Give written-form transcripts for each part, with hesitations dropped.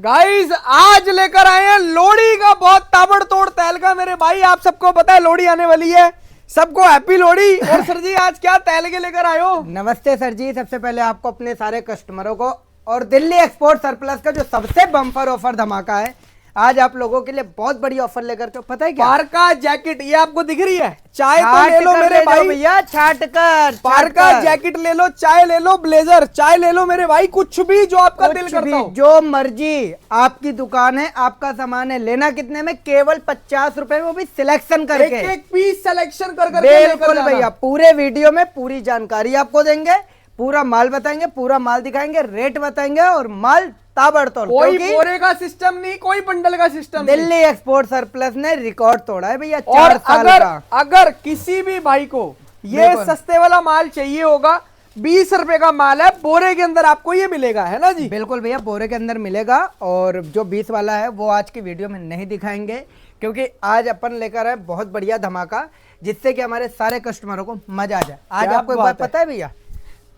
Guys आज लेकर आए हैं लोहड़ी का बहुत ताबड़तोड़ तहलका। मेरे भाई आप सबको पता है लोहड़ी आने वाली है, सबको हैप्पी लोहड़ी। और सर जी आज क्या तहलके लेकर आए हो? नमस्ते सर जी, सबसे पहले आपको अपने सारे कस्टमरों को और दिल्ली एक्सपोर्ट सरप्लस का जो सबसे बम्पर ऑफर धमाका है, आज आप लोगों के लिए बहुत बड़ी ऑफर लेकर के। पता है क्या? पारका जैकेट ये आपको दिख रही है, चाय तो ले लो मेरे भाई भैया, छाट कर पारका जैकेट ले लो, चाय ले लो, ब्लेजर चाय ले लो मेरे भाई, कुछ भी जो आपका दिल करता हो, जो मर्जी। आपकी दुकान है, आपका सामान है, लेना कितने में? केवल 50 रुपए में, वो भी सिलेक्शन करके। एक एक पीस सिलेक्शन कर बिल्कुल भैया, पूरे वीडियो में पूरी जानकारी आपको देंगे, पूरा माल बताएंगे, पूरा माल दिखाएंगे, रेट बताएंगे और माल ताबड़तोड़। कोई बोरे का सिस्टम नहीं, कोई बंडल का सिस्टम नहीं। दिल्ली एक्सपोर्ट सरप्लस ने रिकॉर्ड तोड़ा है भैया, और 4 साल का। अगर किसी भी भाई को ये सस्ते वाला माल चाहिए होगा, 20 रुपए का माल है, बोरे के अंदर आपको ये मिलेगा, है ना जी? बिल्कुल भैया, बोरे के अंदर मिलेगा। और जो 20 वाला है वो आज की वीडियो में नहीं दिखाएंगे, क्योंकि आज अपन लेकर आए बहुत बढ़िया धमाका, जिससे कि हमारे सारे कस्टमरों को मजा आ जाए। आज आपको एक बात पता है भैया,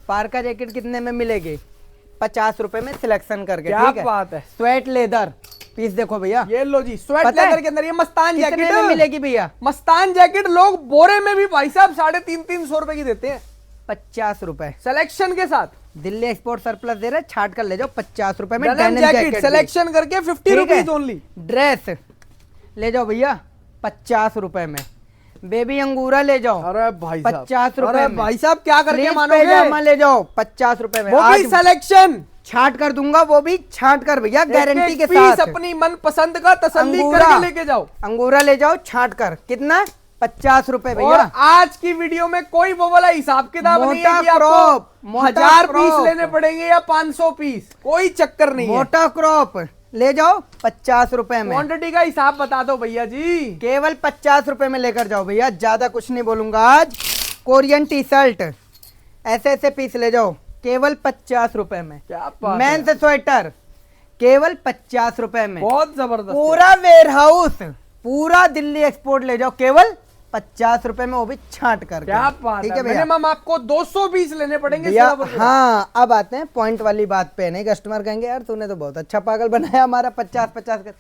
पारका जैकेट कितने में मिलेगी? 50 रुपए में सिलेक्शन करके। क्या ठीक है? बात है। स्वेट लेदर पीस देखो भैया, ये लो जी, स्वेट लेदर के अंदर ये मस्तान जैकेट में मिलेगी भैया। मस्तान जैकेट लोग बोरे में भी भाई साहब 350-300 रुपए की देते हैं, 50 रुपए सिलेक्शन के साथ। दिल्ली एक्सपोर्ट सरप्लस दे रहे, छाट कर ले जाओ 50 रुपए में। डेनिम जैकेट सिलेक्शन करके 50 रुपीज ओनली। ड्रेस ले जाओ भैया 50 रुपए में। बेबी अंगूरा ले जाओ, अरे भाई 50 रुपए में। भाई साहब क्या करके मानोगे? पैजामा ले जाओ 50 रुपए में, वो भी सिलेक्शन छाट कर दूंगा, वो भी छाट कर भैया, गारंटी के साथ। अपनी मन पसंद का तसल्ली करके लेके जाओ। अंगूरा ले जाओ छाट कर, कितना? 50 रुपए भैया। और आज की वीडियो में कोई वो वाला हिसाब किताब नहीं है कि आपको 1000 पीस लेने पड़ेंगे या 500 पीस, कोई चक्कर नहीं है। मोटा क्रॉप ले जाओ 50 रुपए में। क्वांटिटी का हिसाब बता दो भैया जी। केवल 50 रुपए में लेकर जाओ भैया, ज्यादा कुछ नहीं बोलूंगा आज। कोरियन टी शर्ट ऐसे ऐसे पीस ले जाओ, केवल 50 रुपए में। मेंस स्वेटर केवल 50 रुपए में। बहुत जबरदस्त। पूरा वेयर हाउस, पूरा दिल्ली एक्सपोर्ट ले जाओ, केवल 50 रुपए में, वो भी छांट कर। क्या बात है भैया, मिनिमम आपको 200 पीस लेने पड़ेंगे। हाँ, अब आते हैं पॉइंट वाली बात पे। नहीं, कस्टमर कहेंगे यार तूने तो बहुत अच्छा पागल बनाया हमारा 50-50 कर।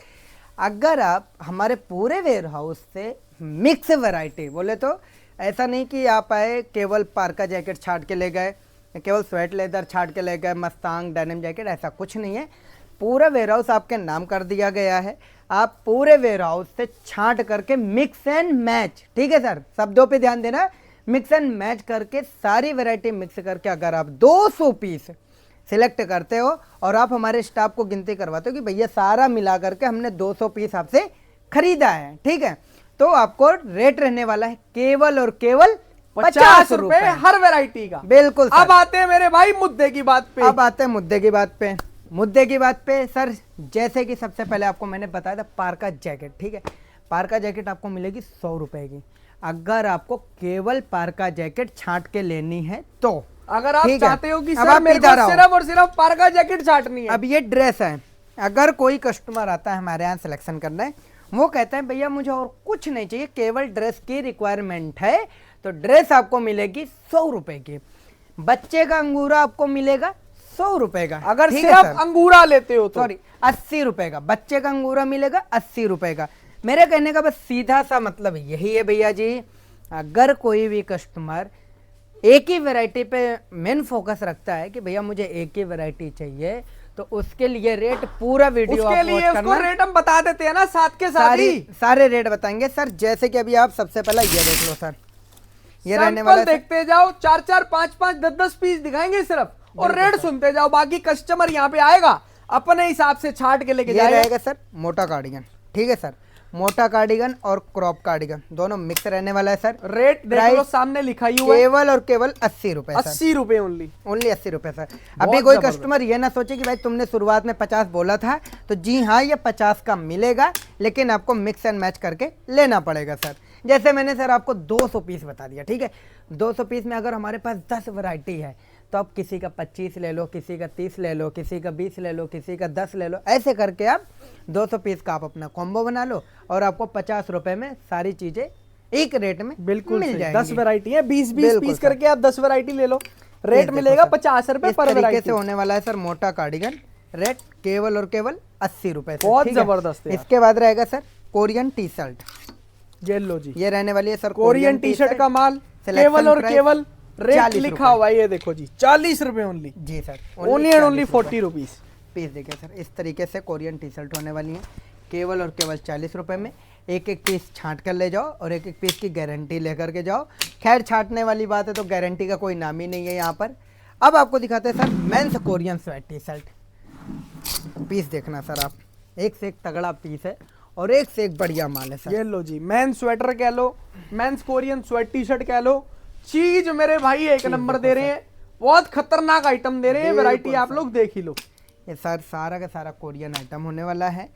अगर आप हमारे पूरे वेयर हाउस से मिक्स वैरायटी बोले तो, ऐसा नहीं कि आप आए केवल पारका जैकेट छाट के ले गए, केवल स्वेट लेदर छाट के ले गए, मस्तांग डेनिम जैकेट, ऐसा कुछ नहीं है। पूरा वेयर हाउस आपके नाम कर दिया गया है। आप पूरे वेयर हाउस से छांट करके मिक्स एंड मैच, ठीक है सर, शब्दों पे ध्यान देना, मिक्स एंड मैच करके सारी वैरायटी मिक्स करके अगर आप 200 पीस सिलेक्ट करते हो और आप हमारे स्टाफ को गिनती करवाते हो कि भैया सारा मिला करके हमने 200 पीस आपसे खरीदा है, ठीक है, तो आपको रेट रहने वाला है केवल और केवल 50 रुपए हर वैरायटी का। बिल्कुल। अब आते हैं मेरे भाई मुद्दे की बात पे। अब आते हैं मुद्दे की बात पे। मुद्दे की बात पे सर, जैसे कि सबसे पहले आपको मैंने बताया था पारका जैकेट, ठीक है, पारका जैकेट आपको मिलेगी 100 रुपए की। अगर आपको केवल पारका जैकेट छांट के लेनी है तो, अगर आप चाहते हो कि सर मेरे को सिर्फ और सिर्फ पारका जैकेट छांटनी है। अब ये ड्रेस है, अगर कोई कस्टमर आता है हमारे यहाँ सिलेक्शन करना है, वो कहता है भैया मुझे और कुछ नहीं चाहिए, केवल ड्रेस की रिक्वायरमेंट है, तो ड्रेस आपको मिलेगी 100 रुपए की। बच्चे का अंगूरा आपको मिलेगा 100 रुपए का, अगर सिर्फ अंगूरा लेते हो तो। सॉरी, 80 रुपए का बच्चे का अंगूरा मिलेगा, 80 रुपए का। मेरे कहने का बस सीधा सा मतलब यही है भैया जी, अगर कोई भी कस्टमर एक ही वैरायटी पे मेन फोकस रखता है कि भैया मुझे एक ही वैरायटी चाहिए, तो उसके लिए रेट पूरा वीडियो उसके लिए उसको रेट हम बता देते हैं ना साथ के साथ ही। सारे रेट बताएंगे सर। जैसे कि अभी आप सबसे पहले ये देख लो सर, ये रहने वाला देखते जाओ, 4-4, 5-5, 10-10 पीस दिखाएंगे सिर्फ, और रेट सुनते जाओ। बाकी कस्टमर यहाँ पे आएगा अपने हिसाब से छाट के लेके जाएगा। सर मोटा कार्डिगन, ठीक है सर, मोटा कार्डिगन और क्रॉप कार्डिगन दोनों मिक्स रहने वाला है सर। रेट देख लो, सामने लिखा ही हुआ है, केवल और केवल 80 रुपए। 80 रुपए ओनली 80 रुपए सर। अभी कोई कस्टमर ये ना सोचे कि भाई तुमने शुरुआत में 50 बोला था, तो जी हाँ ये 50 का मिलेगा, लेकिन आपको मिक्स एंड मैच करके लेना पड़ेगा सर। जैसे मैंने सर आपको 200 पीस बता दिया, ठीक है, 200 पीस में अगर हमारे पास 10 वैरायटी है, तो आप किसी का 25 ले लो, किसी का 30 ले लो, किसी का 20 ले लो, किसी का 10 ले लो, ऐसे करके आप 200 पीस का आप अपना कॉम्बो बना लो और आपको 50 रुपए में सारी चीजें एक रेट में बिल्कुल मिल जाएगी। 10 वैरायटी है, 20-20 पीस करके आप 10 वैरायटी ले लो, रेट मिलेगा 50 रुपए पर वैरायटी। से होने वाला है सर मोटा कार्डिगन, रेट केवल और केवल 80 रुपए से। बहुत ठीक है? जबरदस्त है यार। इसके बाद रहेगा सर कोरियन टी शर्ट, ये लो जी, ये रहने वाली है सर कोरियन टी शर्ट का माल, Selection केवल और price केवल रेट 40 लिखा हुआ है, ये देखो जी 40 रुपए ओनली, जी sir, only and only 40 rupees. Piece देखिए सर, इस तरीके से कोरियन टी शर्ट होने वाली है केवल और केवल 40 रुपए में। एक एक पीस छांट कर ले जाओ और एक एक पीस की गारंटी लेकर के जाओ। खैर छांटने वाली बात है तो गारंटी का कोई नाम ही नहीं है यहाँ पर। अब आपको दिखाते हैं sir men's Korean sweat T shirt. Piece देखना सर आप, एक से एक तगड़ा पीस है और एक से एक बढ़िया माल है सर। ये लो जी, मेंस स्वेटर कह लो, men's Korean sweat T shirt कह लो, चीज मेरे भाई एक नंबर दे रहे हैं, बहुत खतरनाक आइटम दे रहे हैं, वैरायटी आप लोग देख ही लो। ये सर सारा का सारा कोरियन आइटम होने वाला है।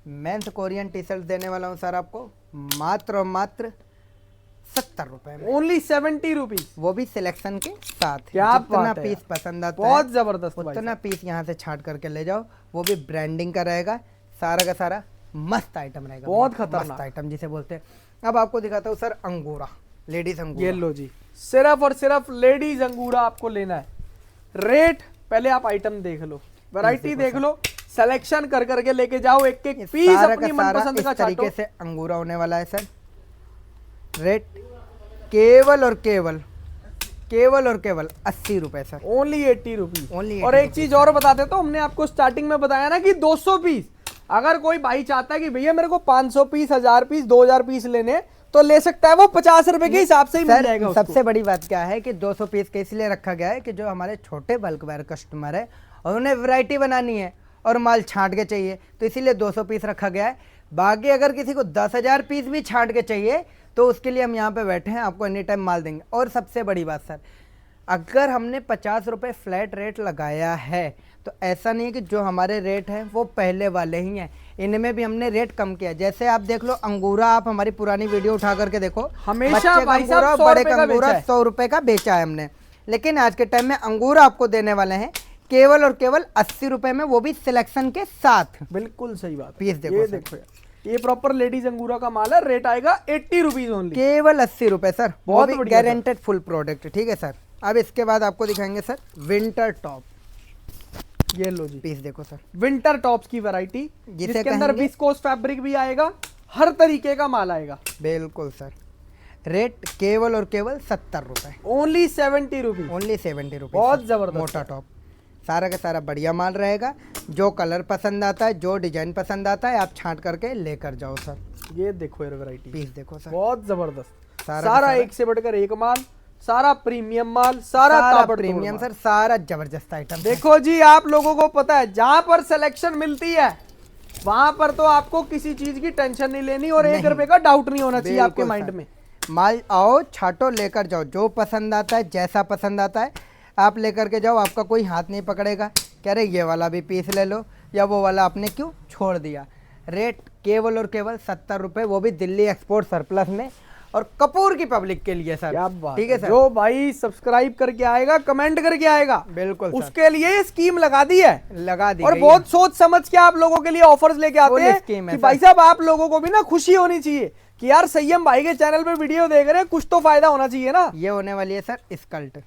मेंस कोरियन टी शर्ट देने वाला हूँ सर आपको मात्र और मात्र 70 रुपए में, ओनली 70 रुपीज, वो भी सिलेक्शन के साथ। क्या जितना बात है पीस यार। पसंद आता बहुत है जबरदस्त भाई उतना पीस यहाँ से छांट करके ले जाओ, वो भी ब्रांडिंग का रहेगा। सारा का सारा मस्त आइटम रहेगा, बहुत मस्त खतरनाक आइटम जिसे बोलते हैं। अब आपको दिखाता हूँ सर अंगूरा, लेडीज ये अंगूरा। लो जी, सिर्फ और सिर्फ लेडीज अंगूरा आपको लेना है। रेट पहले आप आइटम देख लो, वैरायटी देख लो, सिलेक्शन कर करके लेके जाओ, एक एक पीस सारा अपनी का सारा मनपसंद का इस तरीके छांटो। से अंगूरा होने वाला है सर। रेट केवल और केवल 80 रुपए सर, ओनली 80 रुपीज। Only और 80 एक चीज और बताते तो हमने आपको स्टार्टिंग में बताया ना कि 200 पीस, अगर कोई भाई चाहता है कि भैया मेरे को 500 पीस, 1000 पीस, 2000 पीस लेने, तो ले सकता है, वो 50 रुपए के हिसाब से ही मिल जाएगा सर उसको। सबसे बड़ी बात क्या है कि 200 पीस के इसलिए रखा गया है कि जो हमारे छोटे बल्क वायर कस्टमर है और उन्हें वैरायटी बनानी है और माल छांट के चाहिए, तो इसीलिए 200 पीस रखा गया है। बाकी अगर किसी को 10,000 पीस भी छांट के चाहिए तो उसके लिए हम यहाँ पे बैठे हैं, आपको एनी टाइम माल देंगे। और सबसे बड़ी बात सर, अगर हमने 50 रुपये फ्लैट रेट लगाया है तो ऐसा नहीं है कि जो हमारे रेट हैं वो पहले वाले ही हैं, इनमें भी हमने रेट कम किया। जैसे आप देख लो अंगूरा, आप हमारी पुरानी वीडियो उठा करके देखो, हमेशा बच्चे का भाई साहब अंगूरा, 100 बड़े रुपए का का अंगूरा बेचा है। 100 रुपये का बेचा है हमने। लेकिन आज के टाइम में अंगूरा आपको देने वाले हैं केवल और केवल 80 रुपये में, वो भी सिलेक्शन के साथ। बिल्कुल सही बात है। पीस देखो ये सर। देखो यार, ये प्रॉपर लेडीज अंगूरा का माल है, रेट आएगा 80 रुपीज ओनली। केवल 80 रुपये सर, बहुत बहुत बढ़िया सर। Guaranteed full product. ठीक है सर, अब इसके बाद आपको दिखाएंगे सर विंटर टॉप। ये लो जी, पीस देखो सर, विंटर टॉप्स की वैरायटी, जिसे जिसके अंदर कहेंगे- विस्कोस फैब्रिक भी आएगा, हर तरीके का माल आएगा। बिल्कुल सर। रेट केवल और केवल 70 रुपये, ओनली 70 रुपीज। ओनली 70 रुपये। बहुत जबरदस्त। मोटा टॉप, सारा का सारा बढ़िया माल रहेगा। जो कलर पसंद आता है, जो डिजाइन पसंद आता है, आप छांट करके लेकर जाओ सर। ये देखो यार वैरायटी, पीस देखो सर, बहुत जबरदस्त, सारा सारा, का सारा- एक से बढ़कर एक माल, सारा प्रीमियम माल, सारा ताबड़तोड़ प्रीमियम माल। सर, सारा जबरदस्त आइटम। देखो जी, आप लोगों को पता है जहां पर सिलेक्शन मिलती है वहां पर तो आपको किसी चीज की टेंशन नहीं लेनी और 1 रुपए का डाउट नहीं होना चाहिए आपके बिल्कुल माइंड सर। में। माल आओ, छाटो, लेकर जाओ, जो पसंद आता है, जैसा पसंद आता है आप लेकर के जाओ। आपका कोई हाथ नहीं पकड़ेगा कह रहे ये वाला भी पीस ले लो या वो वाला आपने क्यों छोड़ दिया। रेट केवल और केवल 70 रुपये, वो भी दिल्ली एक्सपोर्ट सरप्लस में और कपूर की पब्लिक के लिए सर। क्या बात ठीक है सर, जो भाई सब्सक्राइब करके आएगा, कमेंट करके आएगा, बिल्कुल सर, उसके लिए ये स्कीम लगा दी है। लगा दी और गई बहुत सोच समझ के आप लोगों के लिए ऑफर्स लेके आते Full हैं scheme है कि सर। भाई साहब आप लोगों को भी ना खुशी होनी चाहिए कि यार संयम भाई के चैनल पे वीडियो देख रहे हैं, कुछ तो फायदा होना चाहिए ना। ये होने वाली है सर स्कल्ट।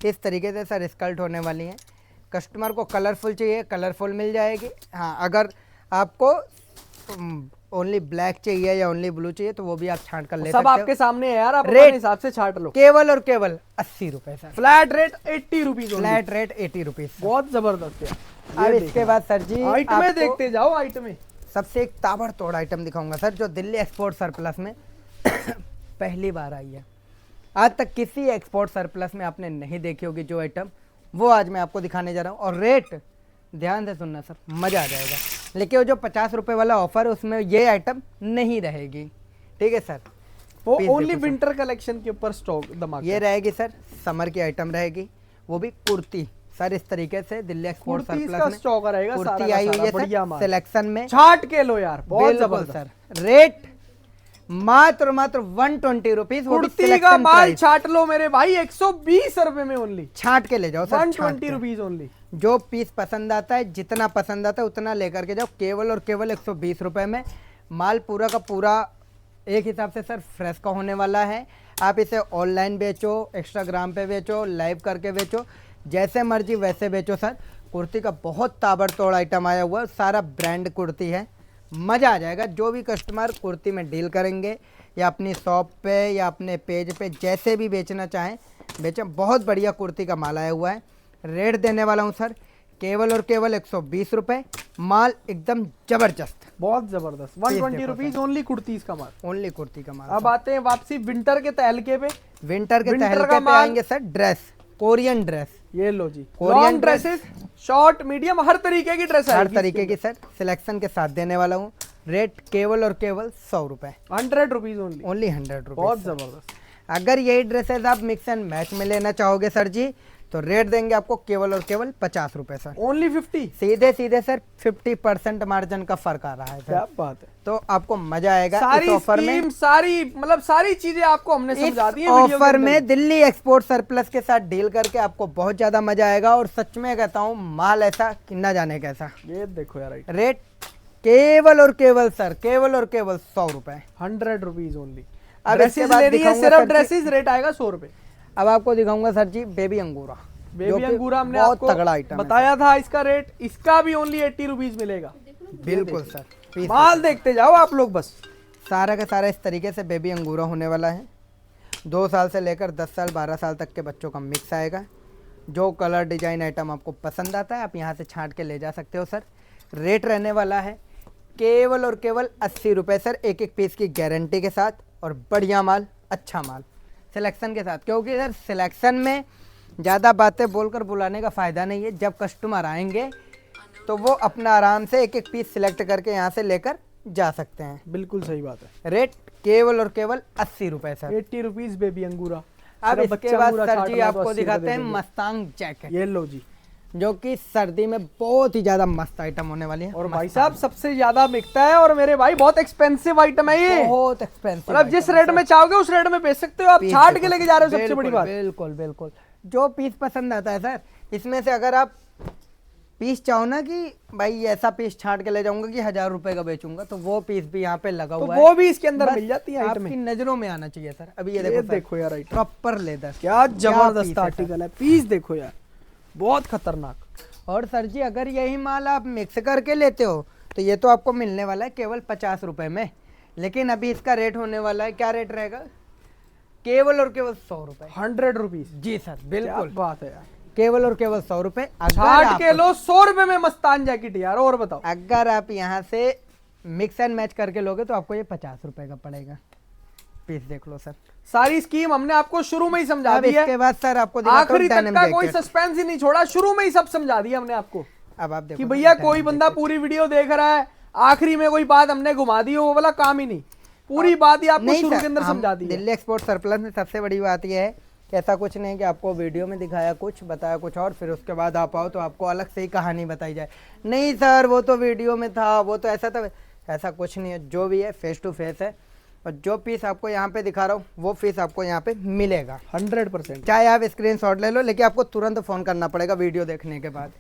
इस तरीके से सर स्कल्ट होने वाली है। कस्टमर को कलरफुल चाहिए, कलरफुल मिल जाएगी। हाँ, अगर आपको ओनली ब्लैक चाहिए या ओनली ब्लू चाहिए तो वो भी आप छांट कर ले सब सकते आपके हो। सामने है यार, आप रेट- अपने हिसाब से छाट लो। केवल और केवल 80 रुपये sir, flat rate 80 rupees, flat rate 80 rupees. बहुत जबरदस्त है। अब इसके बाद सर जी आइटमें आपको देखते जाओ, आइटमें। सबसे एक ताबड़तोड़ आइटम दिखाऊंगा सर, जो दिल्ली एक्सपोर्ट सरप्लस में पहली बार आई है। आज तक किसी एक्सपोर्ट सरप्लस में आपने नहीं देखी होगी जो आइटम, वो आज मैं आपको दिखाने जा रहा हूँ। और रेट ध्यान से सुनना सर, मज़ा आ जाएगा। लेकिन वो जो 50 रुपये वाला ऑफर है उसमें ये आइटम नहीं रहेगी। ठीक है सर, वो पीस ओनली देखो सर। विंटर कलेक्शन के ऊपर स्टॉक धमाका। ये रहेगी सर समर की आइटम रहेगी, वो भी कुर्ती सर। इस तरीके से दिल्ली एक्सपोर्ट कुर्तीज सरप्लस का में स्टॉक रहेगा, सारा कुर्ती का आई हुई सारा है बढ़िया सर माल। सिलेक्शन में। छाट के लो यार, बहुत बिल्कुल जबरदस्त सर। रेट मात्र मात्र 120 रुपीज, वो भी कुर्ती का सिलेक्शन माल प्राइस। छाट लो मेरे भाई, 120 रुपए में ओनली, छाट के ले जाओ सर, छाट 120 के। Rupees only. जो पीस पसंद आता है, जितना पसंद आता है उतना लेकर के जाओ, केवल और केवल 120 रुपए में। माल पूरा का पूरा एक हिसाब से सर फ्रेश का होने वाला है। आप इसे ऑनलाइन बेचो, इंस्टाग्राम पे बेचो, लाइव करके बेचो, जैसे मर्जी वैसे बेचो सर, कुर्ती का बहुत ताबड़तोड़ आइटम आया हुआ है, सारा ब्रांड कुर्ती है, मज़ा आ जाएगा। जो भी कस्टमर कुर्ती में डील करेंगे या अपनी शॉप पे या अपने पेज पे जैसे भी बेचना चाहें बेचें। बहुत बढ़िया कुर्ती का माल आया हुआ है। रेट देने वाला हूँ सर केवल और केवल 120 रुपये। माल एकदम ज़बरदस्त, बहुत जबरदस्त। 120 रुपीज ओनली कुर्तीज का माल। ओनली कुर्ती का माल। अब आते हैं वापसी विंटर के तहलके पे। विंटर के विंटर तहलके का पे माल। आएंगे सर ड्रेस, कोरियन ड्रेस, ये लो जी, Korean long dresses, short, medium, हर तरीके की ड्रेस हर तरीके की सर सिलेक्शन के साथ देने वाला हूँ। रेट केवल और केवल 100 रुपये, 100 रुपीज ओनली। ओनली 100 रुपये। बहुत जबरदस्त। अगर यही ड्रेसेस आप मिक्स एंड मैच में लेना चाहोगे सर जी तो रेट देंगे आपको केवल और केवल 50 रुपये सर। ओनली 50। सीधे सीधे सर 50% मार्जिन का फर्क आ रहा है क्या सर। बात है। तो आपको मजा आएगा सारी इस ऑफर में। स्कीम, सारी मतलब सारी चीजें आपको हमने समझा दी इस है वीडियो के ऑफर अंदर। में दिल्ली एक्सपोर्ट सरप्लस के साथ डील करके आपको बहुत ज्यादा मजा आएगा। और सच में कहता हूँ माल ऐसा कि ना जाने कैसा। ये देखो यार, रेट केवल और केवल सर केवल और केवल 100 रुपए, 100 रुपीज ओनली। अब ड्रेसेस इसके बाद लेनी है दिखाऊंगा सिर्फ सर जी- ड्रेसेस, रेट आएगा 100 रुपए। अब आपको दिखाऊंगा सर जी बेबी अंगूरा। जो बेबी कि अंगूरा हमने बहुत आपको तगड़ा आइटम है बताया था, इसका रेट इसका भी ओनली 80 रुपीज मिलेगा। बिल्कुल सर। पीस माल देखते जाओ आप लोग बस। सारा का सारा इस तरीके से बेबी अंगूरा होने वाला है। 2 साल से लेकर 10 साल 12 साल तक के बच्चों का मिक्स आएगा। जो कलर डिजाइन आइटम आपको पसंद आता है आप यहाँ से छांट के ले जा सकते हो सर। रेट रहने वाला है केवल और केवल 80 रुपये सर, एक एक पीस की गारंटी के साथ और बढ़िया माल, अच्छा माल सिलेक्शन के साथ। क्योंकि सर सिलेक्शन में ज़्यादा बातें बोलकर बुलाने का फ़ायदा नहीं है। जब कस्टमर आएंगे तो वो अपना आराम से एक एक पीस सिलेक्ट करके यहाँ से लेकर जा सकते हैं। बिल्कुल सही बात है। रेट केवल और केवल 80 रुपये सर। 80 रुपीज बेबी अंगूरा। अब सिर्फ इसके बच्चा बाद अंगूरा सर छांटना जी है तो आपको 80 दिखाते रुपए हैं दे देंगे। मस्तांग जैकेट, ये लो जी। जो कि सर्दी में बहुत ही ज़्यादा मस्त आइटम होने वाली है। और भाई साहब सबसे ज्यादा बिकता है और मेरे भाई बहुत एक्सपेंसिव आइटम है ये। बहुत एक्सपेंसिव, मतलब जिस रेट में चाहोगे उस रेट में बेच सकते हो आप। छाट के लेके जा रहे हो, सबसे बड़ी बात। बिल्कुल बिल्कुल। जो पीस पसंद आता है सर, इसमें से अगर आप पीस चाहो ना कि भाई ऐसा पीस छाट के ले जाऊंगा कि 1000 रुपए का बेचूंगा, तो वो पीस भी यहाँ पे लगा तो हुआ है। वो भी इसके अंदर बस मिल जाती है आइटम आपकी में। नजरों में आना चाहिए सर। अभी ये ये देखो देखो यार आइटम, प्रॉपर लेदर, क्या पीस जबरदस्त है आर्टिकल है। पीस देखो यार, बहुत खतरनाक। और सर जी अगर यही माल आप मिक्स करके लेते हो तो ये तो आपको मिलने वाला है केवल 50 रुपए में। लेकिन अभी इसका रेट होने वाला है, क्या रेट रहेगा? केवल और केवल 100 रुपए। 100 रुपीज। जी सर क्या बिल्कुल, बात है यार। केवल और केवल 100 रुपए। छाट के लो 100 रुपए में मस्तान जैकेट यार। और बताओ, अगर आप यहाँ से मिक्स एंड मैच करके लोगे तो आपको ये 50 रुपए का पड़ेगा। पीस देख लो सर। सारी स्कीम हमने आपको शुरू में ही समझा अब दी है। इसके बाद सर आपको दिखाता हूँ आखिरी तक denim का कोई jacket। सस्पेंस ही नहीं छोड़ा, शुरू में ही सब समझा दिया हमने आपको अब आप देखो कि सर, भैया denim कोई बंदा jacket। पूरी वीडियो देख रहा है, आखिरी में कोई बात हमने घुमा दी हो, वो वाला काम ही नहीं। पूरी बात ही आपको नहीं शुरू सर, के अंदर हम समझा दी है। दिल्ली एक्सपोर्ट सरप्लस में सबसे बड़ी बात यह है कि ऐसा कुछ नहीं है कि आपको वीडियो में दिखाया कुछ, बताया कुछ और, फिर उसके बाद आप आओ तो आपको अलग से ही कहानी बताई जाए। नहीं सर वो तो वीडियो में था, वो तो ऐसा था, ऐसा कुछ नहीं है। जो भी है फेस टू फेस है। और जो पीस आपको यहाँ पे दिखा रहा हूँ वो पीस आपको यहाँ पे मिलेगा 100%। चाहे आप स्क्रीनशॉट ले लो, लेकिन आपको तुरंत फ़ोन करना पड़ेगा वीडियो देखने के बाद।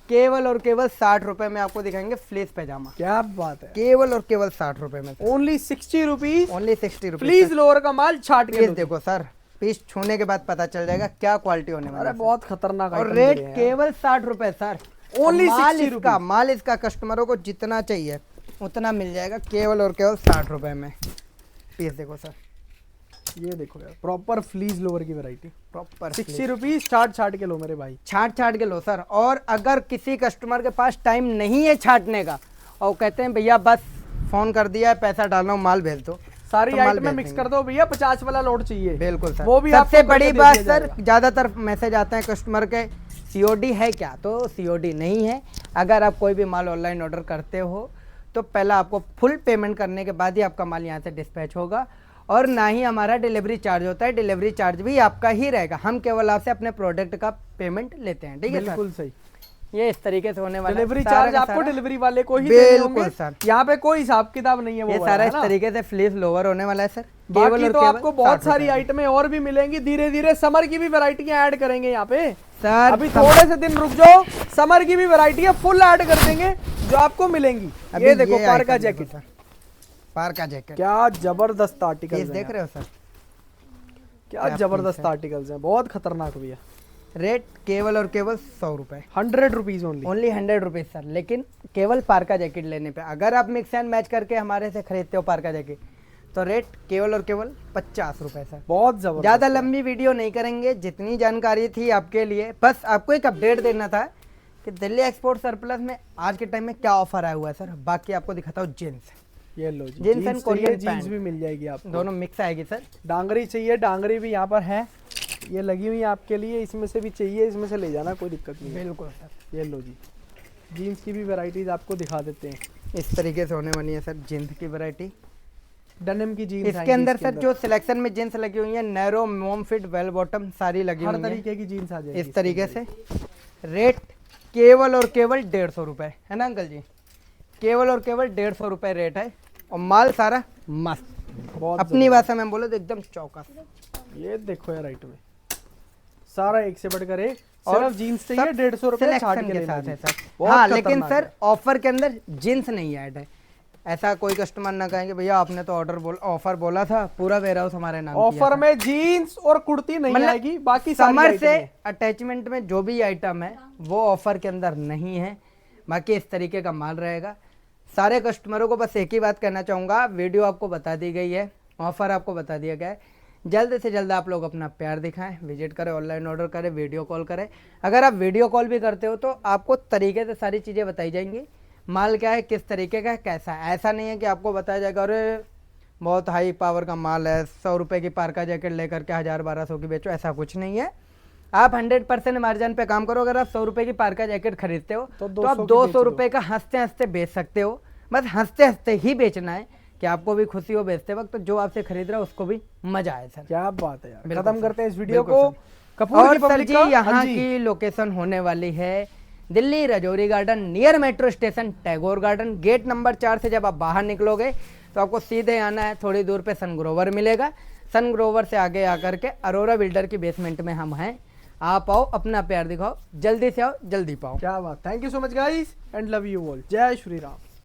केवल और केवल 60 रुपए में आपको दिखाएंगे फ्लेस पैजामा। क्या बात है। केवल और केवल 60 रुपए में, only 60 rupees. Only 60 rupees. Please lower का माल छाट के पीस लो। देखो सर, पीस छूने के बाद पता चल जाएगा क्या क्वालिटी होने वाली अरे है। बहुत खतरनाक और item रेट दे रहे हैं। केवल 60 रुपए सर। Only और माल 60 इसका, माल इसका कस्टमरों को जितना चाहिए उतना मिल जाएगा केवल और केवल 60 रुपए में। पीस देखो सर, ये देखो यार, प्रॉपर फ्लीज लोअर की वैरायटी। प्रॉपर 60 रुपीज छाट के लो मेरे भाई। छाट के लो सर। और अगर किसी कस्टमर के पास टाइम नहीं है छाटने का और कहते हैं भैया बस फोन कर दिया है, पैसा डालना, माल भेज दो, सारी तो माल आइटम भेज मिक्स देंगे। कर दो भैया, 50 वाला लोड चाहिए। बिल्कुल सर। वो भी सबसे आपको बड़ी करके बात दे दिया सर, जाएगा। ज़्यादातर मैसेज आते हैं कस्टमर के सीओडी है क्या, तो सीओडी नहीं है। अगर आप कोई भी माल ऑनलाइन ऑर्डर करते हो तो पहले आपको फुल पेमेंट करने के बाद ही आपका माल यहाँ से डिस्पैच होगा। और ना ही हमारा डिलीवरी चार्ज होता है, डिलीवरी चार्ज भी आपका ही रहेगा। हम केवल आपसे अपने प्रोडक्ट का पेमेंट लेते हैं, ठीक है सर। बिल्कुल सही। ये इस तरीके से होने वाला है। डिलीवरी सारा चार्ज का आपको सारा- डिलीवरी वाले को ही देने बिल्कुल होंगे सर। यहाँ पे कोई हिसाब किताब नहीं है वो ये वाला, सारा है इस ना? तरीके से फ्लीस लोवर होने वाला है सर। बाकी और तो आपको बहुत 60 सारी रुपए। आइटमें और भी मिलेंगी। धीरे धीरे समर की भी वैरायटियां ऐड करेंगे यहाँ पे। सर अभी थोड़े से दिन रुक जाओ, समर की भी वैरायटी है फुल ऐड कर देंगे जो आपको मिलेंगी। अभी ये देखो पार्का आइटम देखो जैकेट, सर, पार्का जैकेट। क्या जबरदस्त आर्टिकल पीस देख रहे हो सर, क्या जबरदस्त आर्टिकल्स हैं, बहुत खतरनाक भी है। रेट केवल और केवल 100 रुपये, 100 rupees only. Only 100 rupees sir. लेकिन केवल पार्का जैकेट लेने पे, अगर आप मिक्स एंड मैच करके हमारे से खरीदते हो पार्का जैकेट, तो रेट केवल और केवल 50 रुपये सर। बहुत जबरदस्त। ज़्यादा लंबी वीडियो नहीं करेंगे, जितनी जानकारी थी आपके लिए, बस आपको एक अपडेट देना था कि दिल्ली एक्सपोर्ट सरप्लस में आज के टाइम में क्या ऑफर आया हुआ है सर। बाकी आपको दिखाता हूँ जीन्स, ये लो जी, jeans and Korean jeans pant भी मिल जाएगी आपको, दोनों मिक्स आएगी सर। डांगरी चाहिए, डांगरी भी यहाँ पर है, ये लगी हुई है आपके लिए, इसमें से भी चाहिए, इसमें से ले जाना, कोई दिक्कत नहीं है। बिल्कुल सर। ये लो जी, जीन्स की भी वैरायटीज आपको दिखा देते हैं। इस तरीके से होने वाली है सर जीन्स की वैरायटी। डनिम की जीन्स इसके अंदर सर जो सिलेक्शन में जीन्स लगी हुई है, नैरो, मोम फिट, वेल बॉटम सारी लगी हर हुई है तरीके की जीन्स आ जाएगी इस तरीके से। रेट केवल और केवल 150 रुपये है ना अंकल जी, केवल और केवल 150 रुपये रेट है। और माल सारा मस्त, बहुत अपनी भाषा में बोलो तो एकदम चौकस। ये देखो यार राइट में सारा एक से बढ़कर एक, और सिर्फ जीन्स चाहिए, 150 रुपए छाट सिलेक्शन के के लेना साथ जी। है सर। बहुत हाँ लेकिन खतरनाक सर है। ऑफर के अंदर जीन्स नहीं ऐड है। ऐसा कोई कस्टमर ना कहेंगे भैया आपने तो ऑफर बोला था, पूरा वेयरहाउस हमारे नाम किया ऑफर था। में जीन्स और कुर्ती नहीं मतलब आएगी, बाकी सारी समर आइटम से है। अटैचमेंट में जो भी आइटम है वो ऑफर के अंदर नहीं है, बाकी इस तरीके का माल रहेगा। सारे कस्टमरों को बस एक ही बात कहना चाहूँगा, वीडियो आपको बता दी गई है, ऑफर आपको बता दिया गया है, जल्द से जल्द आप लोग अपना प्यार दिखाएं, विजिट करें, ऑनलाइन ऑर्डर करें, वीडियो कॉल करें। अगर आप वीडियो कॉल भी करते हो तो आपको तरीके से सारी चीज़ें बताई जाएंगी, माल क्या है, किस तरीके का है, कैसा है। ऐसा नहीं है कि आपको बताया जाएगा अरे बहुत हाई पावर का माल है, 100 रुपये की पार्का जैकेट लेकर के 1000-1200 की बेचो, ऐसा कुछ नहीं है। आप 100% मार्जिन पे काम करो। अगर आप 100 रुपये की पार्का जैकेट खरीदते हो तो आप 200 रुपये का हंसते हंसते बेच सकते हो। बस हंसते हंसते ही बेचना है कि आपको भी खुशी हो बेचते वक्त, तो जो आपसे खरीद रहा है उसको भी मजा आए सर। क्या बात है यार। बिल्कुल खत्म सर, करते हैं इस वीडियो बिल्कुल को। सर। कपूर और की सर पब्लिक जी का, यहाँ हाँ जी। की लोकेशन होने वाली है Delhi Rajouri Garden, near metro station Tagore Garden, gate number 4 से जब आप बाहर निकलोगे तो आपको सीधे आना है, थोड़ी दूर पे सनग्रोवर मिलेगा, सनग्रोवर से आगे आकर के अरोरा बिल्डर की बेसमेंट में हम हैं। आप आओ, अपना प्यार दिखाओ, जल्दी से आओ, जल्दी पाओ। क्या बात, thank you so much guys and love you all. जय श्री राम।